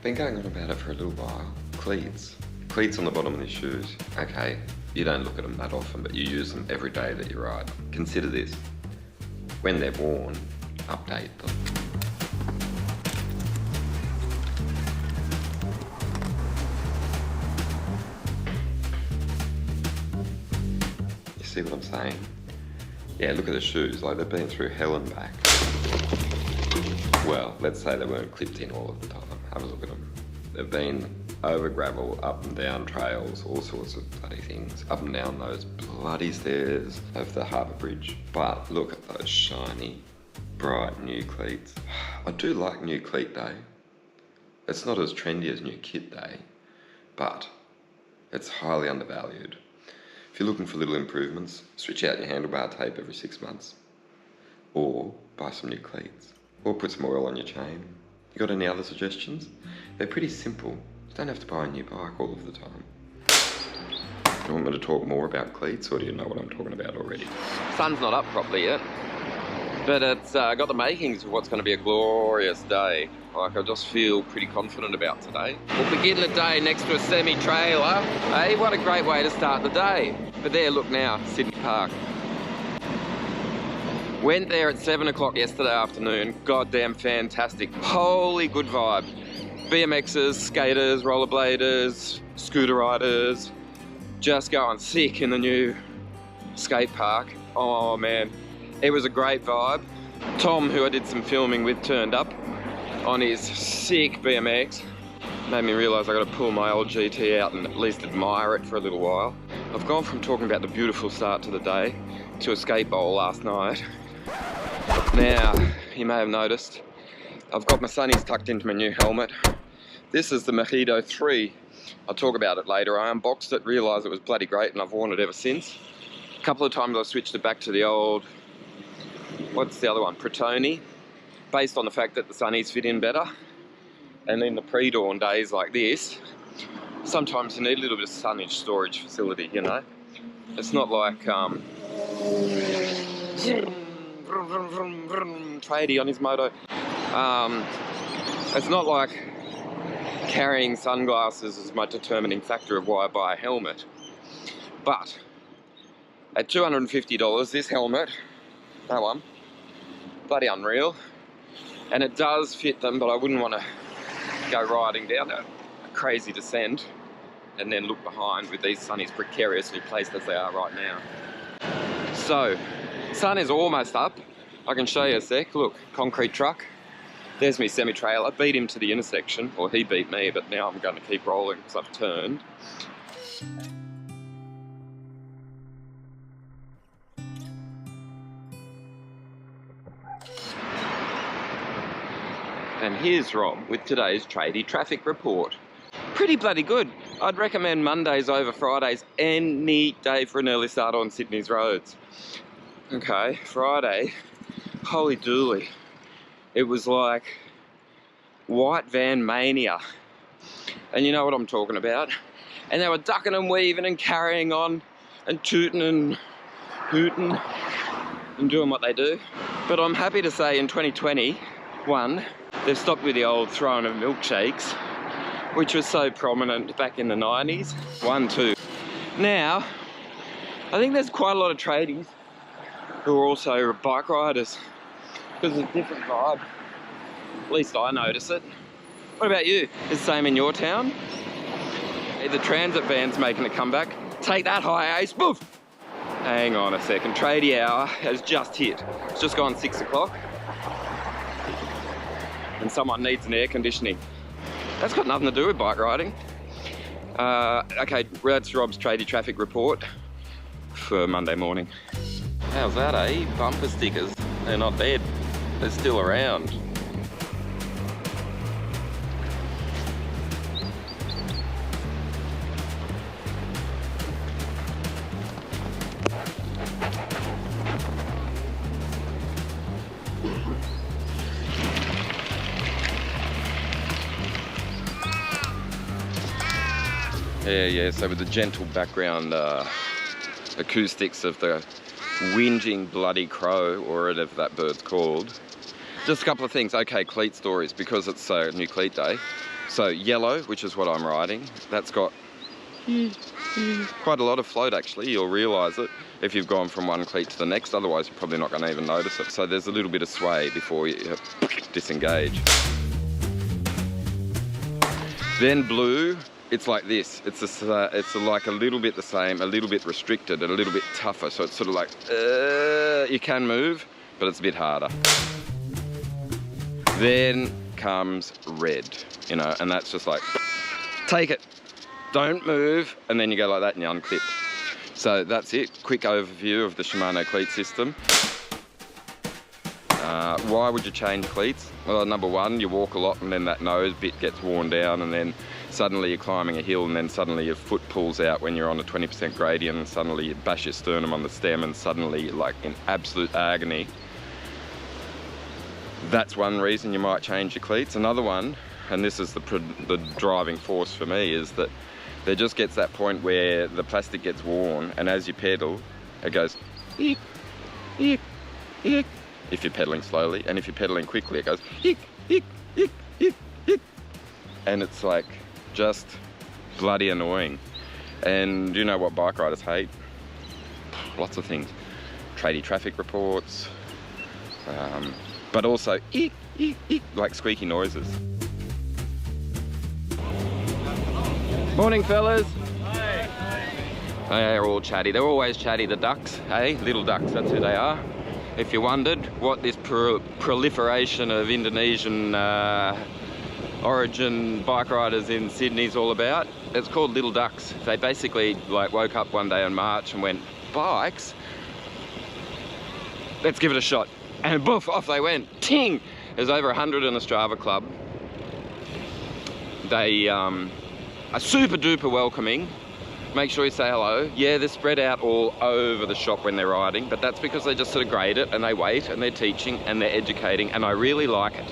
Been going on about it for a little while. Cleats. Cleats on the bottom of these shoes. Okay, you don't look at them that often, but you use them every day that you ride. Consider this. When they're worn, update them. You see what I'm saying? Yeah, look at the shoes, like they've been through hell and back. Well, let's say they weren't clipped in all of the time. Have a look at them. They've been over gravel, up and down trails, all sorts of bloody things, up and down those bloody stairs of the harbour bridge. But look at those shiny, bright new cleats. I do like new cleat day. It's not as trendy as new kit day, but it's highly undervalued. If you're looking for little improvements, switch out your handlebar tape every 6 months, or buy some new cleats, or put some oil on your chain. You got any other suggestions? They're pretty simple. You don't have to buy a new bike all of the time. Do you want me to talk more about cleats, or do you know what I'm talking about already? Sun's not up properly yet, but it's got the makings of what's going to be a glorious day. Like, I just feel pretty confident about today. We'll begin the day next to a semi-trailer. Hey, what a great way to start the day. But there, look now, Sydney Park. Went there at 7 o'clock yesterday afternoon. Goddamn fantastic. Holy good vibe. BMXers, skaters, rollerbladers, scooter riders, just going sick in the new skate park. Oh man, it was a great vibe. Tom, who I did some filming with, turned up on his sick BMX. Made me realise I got to pull my old GT out and at least admire it for a little while. I've gone from talking about the beautiful start to the day to a skate bowl last night. Now, you may have noticed, I've got my sunnies tucked into my new helmet. This is the Mojito 3. I'll talk about it later. I unboxed it, realised it was bloody great, and I've worn it ever since. A couple of times I switched it back to the old, what's the other one, Protoni, based on the fact that the sunnies fit in better. And in the pre-dawn days like this, sometimes you need a little bit of sunnage storage facility, you know. It's not like tradie on his moto. It's not like carrying sunglasses is my determining factor of why I buy a helmet. But at $250, this helmet, that one, bloody unreal. And it does fit them, but I wouldn't want to go riding down a crazy descent and then look behind with these sunnies precariously placed as they are right now. So, sun is almost up. I can show you a sec. Look, concrete truck. There's me semi-trailer. Beat him to the intersection, or he beat me, but now I'm going to keep rolling because I've turned. And here's Rob with today's tradie traffic report. Pretty bloody good. I'd recommend Mondays over Fridays any day for an early start on Sydney's roads. Okay, Friday, holy dooly. It was like white van mania. And you know what I'm talking about. And they were ducking and weaving and carrying on and tooting and hooting and doing what they do. But I'm happy to say in 2021, they've stopped with the old throwing of milkshakes, which was so prominent back in the 90s. 1, 2. Now, I think there's quite a lot of tradies who are also bike riders because it's a different vibe. At least I notice it. What about you? Is the same in your town? The transit van's making a comeback. Take that, high ace, boof! Hang on a second, tradie hour has just hit. It's just gone 6 o'clock. And someone needs an air conditioning. That's got nothing to do with bike riding. Okay, that's Rob's tradie traffic report for Monday morning. How's that, eh? Bumper stickers. They're not dead. They're still around. Yeah, so with the gentle background acoustics of the whinging bloody crow, or whatever that bird's called. Just a couple of things. Okay, cleat stories, because it's new cleat day. So yellow, which is what I'm riding, that's got quite a lot of float actually. You'll realise it if you've gone from one cleat to the next, otherwise you're probably not going to even notice it. So there's a little bit of sway before you disengage. Then blue, it's like this. It's like a little bit the same, a little bit restricted, and a little bit tougher. So it's sort of like, you can move, but it's a bit harder. Then comes red, you know, and that's just like, take it, don't move, and then you go like that and you unclip. So that's it, quick overview of the Shimano cleat system. Why would you change cleats? Well, number one, you walk a lot and then that nose bit gets worn down, and then suddenly you're climbing a hill, and then suddenly your foot pulls out when you're on a 20% gradient, and suddenly you bash your sternum on the stem, and suddenly you're like in absolute agony. That's one reason you might change your cleats. Another one, and this is the driving force for me, is that there just gets that point where the plastic gets worn, and as you pedal, it goes eek, eek, eek, if you're pedaling slowly, and if you're pedaling quickly, it goes eek, eek, eek, eek, eek. And it's like just bloody annoying. And you know what bike riders hate? Lots of things. Tradie traffic reports, but also eek, eek, eek, like squeaky noises. Morning, fellas. They're all chatty. They're always chatty, the ducks, hey? Little ducks, that's who they are. If you wondered what this proliferation of Indonesian origin bike riders in Sydney is all about, it's called little ducks. They basically like woke up one day in March and went, bikes? Let's give it a shot. And boof, off they went. Ting! There's over 100 in the Strava Club. They are super duper welcoming. Make sure you say hello. Yeah, they're spread out all over the shop when they're riding, but that's because they just sort of grade it and they wait and they're teaching and they're educating, and I really like it.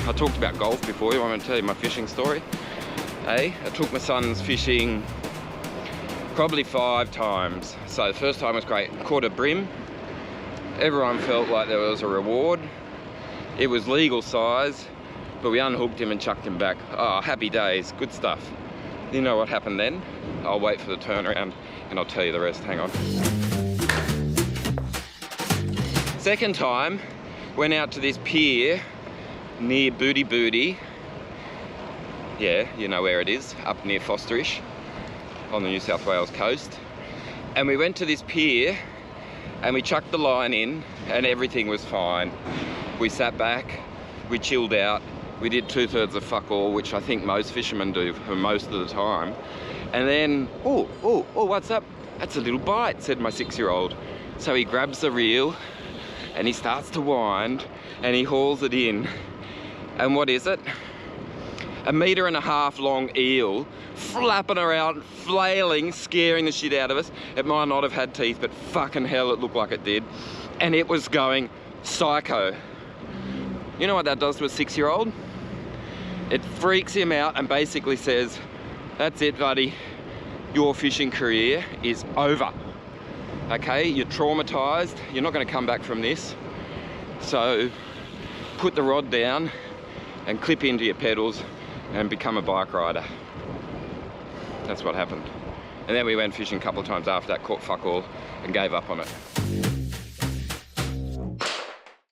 I talked about golf before. You want me to tell you my fishing story? Hey, I took my sons fishing probably 5 times. So the first time was great. Caught a brim. Everyone felt like there was a reward. It was legal size, but we unhooked him and chucked him back. Oh, happy days, good stuff. You know what happened then? I'll wait for the turnaround and I'll tell you the rest, hang on. Second time, went out to this pier near Booty. Yeah, you know where it is, up near Fosterish on the New South Wales coast. And we went to this pier and we chucked the line in and everything was fine. We sat back, we chilled out, we did 2/3 of fuck all, which I think most fishermen do for most of the time. And then, oh, what's up? That's a little bite, said my 6-year-old. So he grabs the reel and he starts to wind and he hauls it in. And what is it? 1.5 meter long eel, flapping around, flailing, scaring the shit out of us. It might not have had teeth, but fucking hell, it looked like it did. And it was going psycho. You know what that does to a 6-year-old? It freaks him out and basically says, that's it, buddy. Your fishing career is over. Okay, you're traumatized. You're not going to come back from this. So put the rod down and clip into your pedals and become a bike rider. That's what happened. And then we went fishing a couple of times after that, caught fuck all and gave up on it.